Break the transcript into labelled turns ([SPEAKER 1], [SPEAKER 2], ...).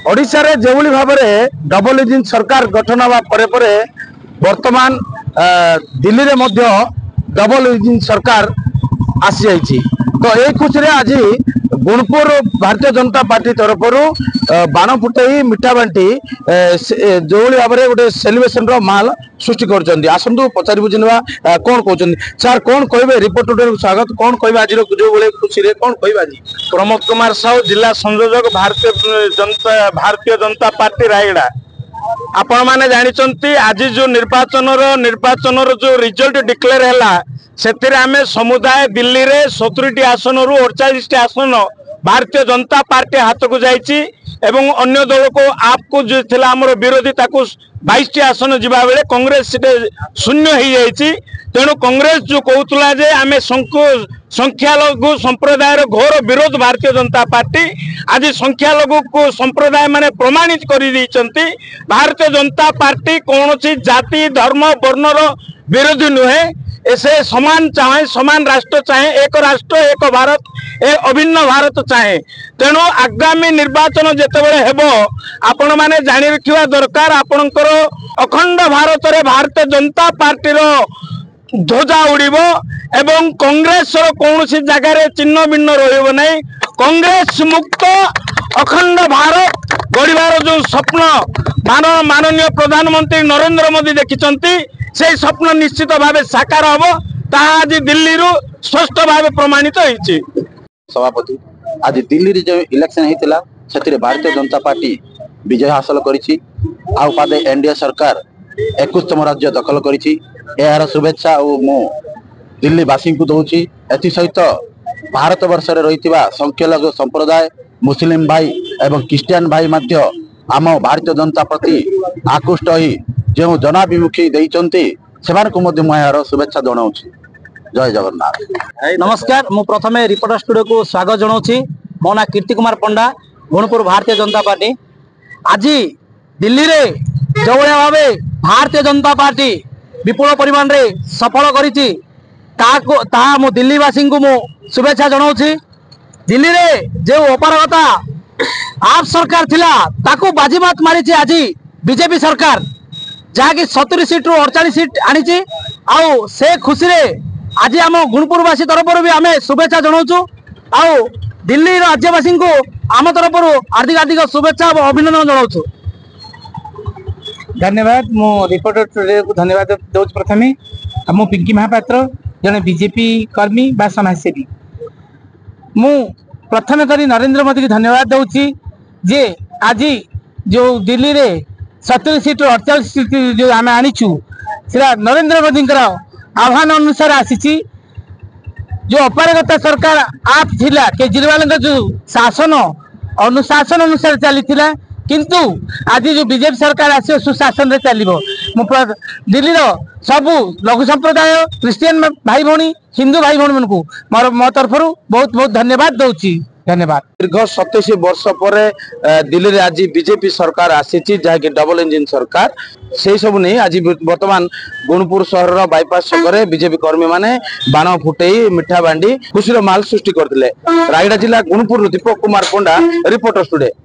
[SPEAKER 1] ओडिशा रे जेभली भाव में डबल इंजिन सरकार गठन हवा परे परे वर्तमान दिल्ली रे मध्य डबल इंजिन सरकार आसी जाइछि। तो ए खुशी रे आज गुणपुर भारतीय जनता पार्टी तरफ बाण फुटाई मिठा बांटी जो भाव में गोटे सेलिब्रेशन माल सृष्टि कर आसतु पचारि बुझा कौन कहते सर कौन कहे रिपोर्टर स्वागत कौन कह आज जो खुशी कौन कह आज
[SPEAKER 2] प्रमोद कुमार साहू जिला संयोजक भारतीय जनता पार्टी रायगड़ा। आपण मैंने जानते आज जो निर्वाचन जो रिजल्ट डिक्लेयर है से आम समुदाय दिल्ली रे 70 आसन रु 48 आसन भारतीय जनता पार्टी हाथ को जाइए एवं अन्य दल को आपको जो थिला हमर विरोधी ताकू 22 आसन जीवा बेले कांग्रेस सीट शून्य हो जाइए। तेणु कांग्रेस जो कहूला जे आम संख्यालघु संप्रदायर घोर विरोध भारतीय जनता पार्टी आज संख्यालघु को संप्रदाय माने प्रमाणित कर भारतीय जनता पार्टी कौन जाति धर्म वर्णर विरोधी नुहे ऐसे समान चाहे समान राष्ट्र चाहे एक राष्ट्र एक भारत एक अभिन्न भारत चाहे। तेणु आगामी निर्वाचन जेतेबेले हेबो आपण माने जानि रखिवा दरकार आपणकर अखंड भारत रे भारतीय जनता पार्टी रो ध्वजा उड़ीबो एवं कांग्रेस कौन सी जगह चिन्ह भिन्न रहिबो नहीं। कांग्रेस मुक्त अखंड भारत गढ़िबार जो स्वप्न माननीय प्रधानमंत्री नरेंद्र मोदी देखिचंती से स्वप्न निश्चित भाव साकार हम आज दिल्ली रु स्पष्ट भाव प्रमाणित होइछि।
[SPEAKER 3] सभापति आज दिल्ली रे जो इलेक्शन होता से भारतीय जनता पार्टी विजय हासिल करिछि। आ उपाधे एनडीए सरकार 21तम राज्य दखल करिछि। यार शुभेच्छा और मु दिल्ली वासी को दउछि। एथि सहित भारत वर्ष रे रहितिबा संख्यालघु संप्रदाय मुस्लिम भाई एवं क्रिश्चियन भाई मध्य आम भारतीय जनता प्रति आकृष्ट होई जो जनाभिमुखी देइचंती सेमानकु मध्य मु यार शुभेच्छा जणाउछि। जय जगन्नाथ।
[SPEAKER 4] नमस्कार मु प्रथमे रिपोर्टर स्टूडियो को स्वागत जनाउछि। मो ना कीर्ति कुमार पंडा गुणपुर भारतीय जनता पार्टी। आज दिल्ली रे जो भावे भारतीय जनता पार्टी विपुल परिमाण रे सफल करिछि ता मु दिल्लीवासी को मु शुभेच्छा जनाउछि। दिल्ली रे जो अपारगता आप सरकार थिला ताकू बाजीमात मारिछि आज बीजेपी सरकार जहाँकि 70 सीट रु 48 सीट आनी आउ से खुशी रे आज आम गुणपुरवासी तरफ भी आम शुभेच्छा जनाऊँ आउ दिल्ली राज्यवासी को आम तरफ हार्दिक हार्दिक शुभेच्छा और अभिनंदन जनाऊँ।
[SPEAKER 5] धन्यवाद मो रिपोर्टर को धन्यवाद दौर प्रथमे मो पिंकी महापात्र जड़े बीजेपी कर्मी बा समाजसेवी मु प्रथम करी नरेंद्र मोदी की धन्यवाद दूची जे आज जो दिल्ली रे 70 सीट 48 सीट जो आम आनीचु से नरेंद्र मोदी आह्वान अनुसार आसी। जो अपारगता सरकार आप थिला केजरीवाल जो शासन अनुशासन अनुसार चली किंतु आज जो बीजेपी सरकार आसो सुशासन रे चलिबो। दिल्ली सबू लघु संप्रदाय क्रिश्चियन भाई भौणी हिंदू भाई भौणी मन को मो तरफ बहुत बहुत धन्यवाद दूची। धन्यवाद।
[SPEAKER 1] दीर्घ 27 वर्ष पर दिल्ली रे आज बीजेपी सरकार आसी जहाँकि डबल इंजिन सरकार से सब नहीं आज वर्तमान गुणपुर सहर बाईपास छक बीजेपी कर्मी माने बाण फुटई मिठा बांडी खुशी माल सृष्टि करते। रायगड़ा जिला गुणपुर दीपक कुमार पंडा रिपोर्टर स्टूडियो।